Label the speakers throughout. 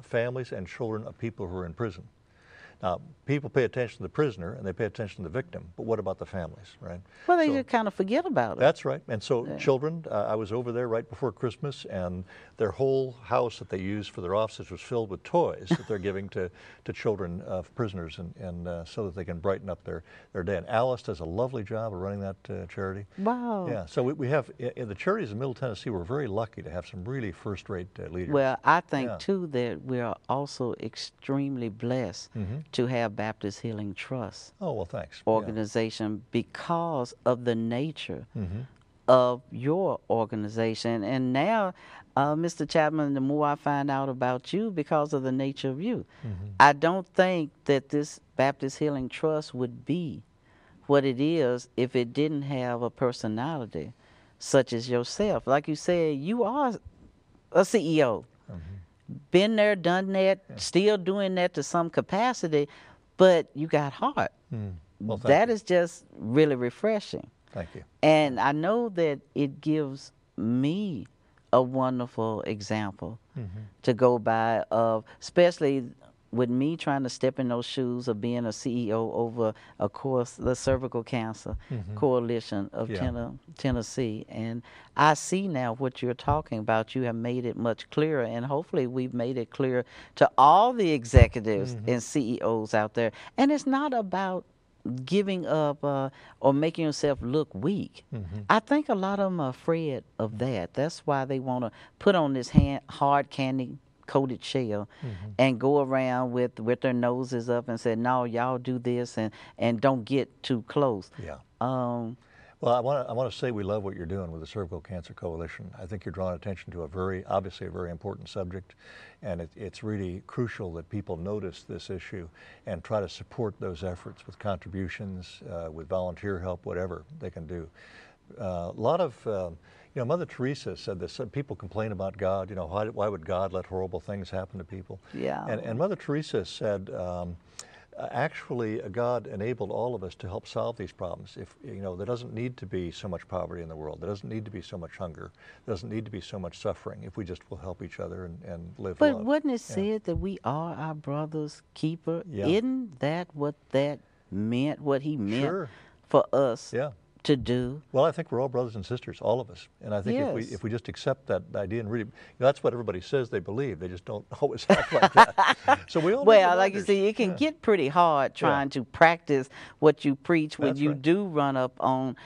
Speaker 1: families and children of people who are in prison. Now, people pay attention to the prisoner and they pay attention to the victim, but what about the families, right?
Speaker 2: Well, they just kind of forget about it.
Speaker 1: That's right. And so children, I was over there right before Christmas, and their whole house that they use for their offices was filled with toys that they're giving to children of prisoners, and so that they can brighten up their day. And Alice does a lovely job of running that charity.
Speaker 2: Wow.
Speaker 1: Yeah, so we have, in the charities in Middle Tennessee, we're very lucky to have some really first-rate leaders.
Speaker 2: Well, I think, too, that we are also extremely blessed to have Baptist Healing Trust.
Speaker 1: Oh, well, thanks.
Speaker 2: Organization because of the nature of your organization. And now, Mr. Chapman, the more I find out about you because of the nature of you, I don't think that this Baptist Healing Trust would be what it is if it didn't have a personality such as yourself. Like you said, you are a CEO. Been there, done that, still doing that to some capacity, but you got heart.
Speaker 1: Well,
Speaker 2: that is just really refreshing.
Speaker 1: Thank you.
Speaker 2: And I know that it gives me a wonderful example to go by of, especially with me trying to step in those shoes of being a CEO over, of course, the Cervical Cancer Coalition of Tennessee. And I see now what you're talking about. You have made it much clearer, and hopefully we've made it clear to all the executives and CEOs out there. And it's not about giving up or making yourself look weak. I think a lot of them are afraid of that. That's why they want to put on this hard candy coated shell and go around with their noses up and say, no, y'all do this and don't get too close.
Speaker 1: Well, I want to say we love what you're doing with the Cervical Cancer Coalition. I think you're drawing attention to obviously a very important subject, and it's really crucial that people notice this issue and try to support those efforts with contributions, with volunteer help, whatever they can do. A lot of Mother Teresa said this. People complain about God. Why would God let horrible things happen to people? And Mother Teresa said, actually, God enabled all of us to help solve these problems. If there doesn't need to be so much poverty in the world. There doesn't need to be so much hunger. There doesn't need to be so much suffering if we just will help each other and live love.
Speaker 2: But wasn't it said that we are our brother's keeper? Isn't that what that meant? What he meant for us? To do.
Speaker 1: Well, I think we're all brothers and sisters, all of us, and I think if we just accept that idea and really, that's what everybody says they believe. They just don't always act like that. So we all.
Speaker 2: Well, like you see, it can get pretty hard trying to practice what you preach when you do run up on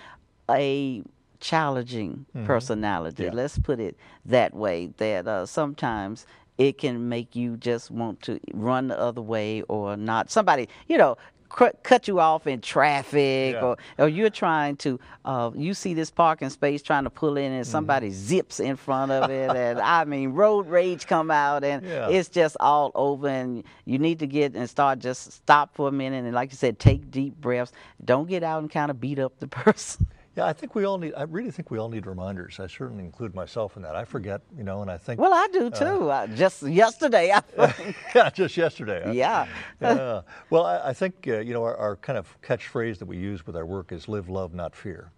Speaker 2: a challenging personality. Let's put it that way. That sometimes it can make you just want to run the other way or not. Somebody, cut you off in traffic, or you're trying to, you see this parking space trying to pull in and somebody zips in front of it, and I mean, road rage come out, and it's just all over, and you need to get and just stop for a minute, and like you said, take deep breaths. Don't get out and kind of beat up the person.
Speaker 1: Yeah, I really think we all need reminders. I certainly include myself in that. I forget, and I think.
Speaker 2: Well, I do too. Just yesterday.
Speaker 1: Just yesterday. Well, I think, our kind of catchphrase that we use with our work is live, love, not fear.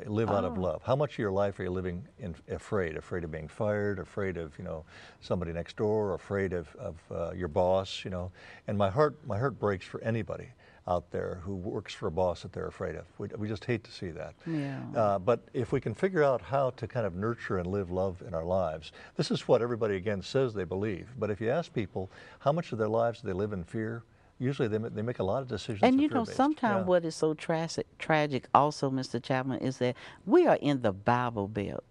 Speaker 1: Live out of love. How much of your life are you living afraid of being fired, afraid of, somebody next door, afraid of your boss, And my heart breaks for anybody out there who works for a boss that they're afraid of. We just hate to see that. But if we can figure out how to kind of nurture and live love in our lives, this is what everybody again says they believe. But if you ask people how much of their lives do they live in fear, usually they make a lot of decisions.
Speaker 2: And sometimes what is so tragic also, Mr. Chapman, is that we are in the Bible Belt.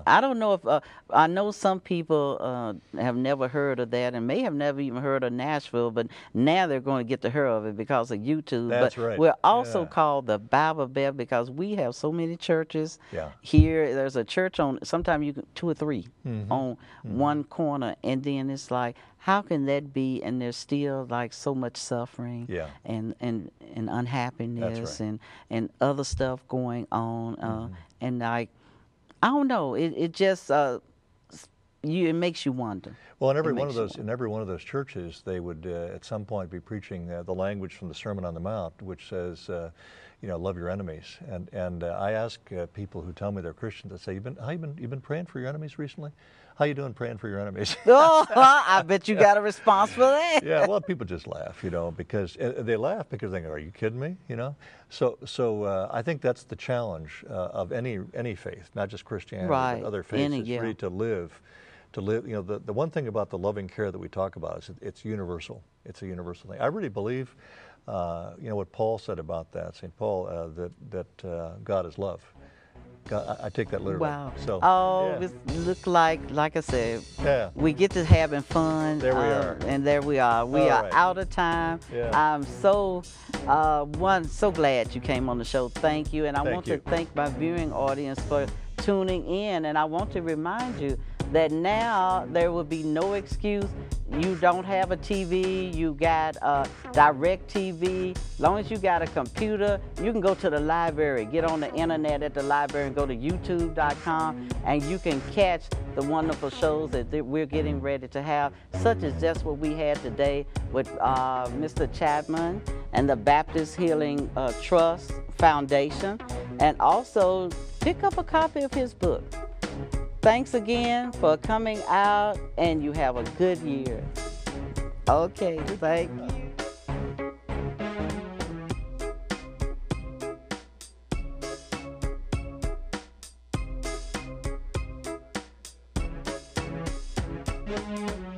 Speaker 2: I don't know if, I know some people have never heard of that and may have never even heard of Nashville, but now they're going to get to hear of it because of YouTube.
Speaker 1: That's
Speaker 2: but
Speaker 1: right.
Speaker 2: We're also called the Bible Belt because we have so many churches here. There's a church on, sometimes you can, 2 or 3 on one corner, and then it's like, how can that be? And there's still like so much suffering and unhappiness and other stuff going on. And like, I don't know. It just it makes you wonder.
Speaker 1: Well, in every
Speaker 2: It
Speaker 1: one of
Speaker 2: makes you
Speaker 1: those, in every one of those churches, they would at some point be preaching the language from the Sermon on the Mount, which says, you know, love your enemies. And I ask people who tell me they're Christians, I say, you've been praying for your enemies recently? How you doing praying for your enemies?
Speaker 2: Oh, I bet you got a response for that.
Speaker 1: Yeah, well, people just laugh, you know, because they laugh because they go, "Are you kidding me?" You know. So I think that's the challenge of any faith, not just Christianity,
Speaker 2: Right.
Speaker 1: but other faiths. It's
Speaker 2: Yeah.
Speaker 1: really to live. You know, the one thing about the loving care that we talk about is it's universal. It's a universal thing. I really believe, you know, what Paul said about that, St. Paul, that God is love. God, I take that literally.
Speaker 2: Wow.
Speaker 1: So,
Speaker 2: Oh,
Speaker 1: yeah.
Speaker 2: it look like I said,
Speaker 1: Yeah.
Speaker 2: we get to having fun.
Speaker 1: There we are.
Speaker 2: And there we are. We
Speaker 1: All
Speaker 2: are
Speaker 1: right.
Speaker 2: out of time.
Speaker 1: Yeah.
Speaker 2: I'm so so glad you came on the show. Thank you. And I
Speaker 1: Thank
Speaker 2: want
Speaker 1: you.
Speaker 2: to thank my viewing audience for tuning in. And I want to remind you that now there will be no excuse. You don't have a TV, you got direct TV. As long as you got a computer, you can go to the library, get on the internet at the library and go to youtube.com, and you can catch the wonderful shows that we're getting ready to have, such as just what we had today with Mr. Chapman and the Baptist Healing Trust Foundation. And also pick up a copy of his book. Thanks again for coming out, and you have a good year. Okay, thank you.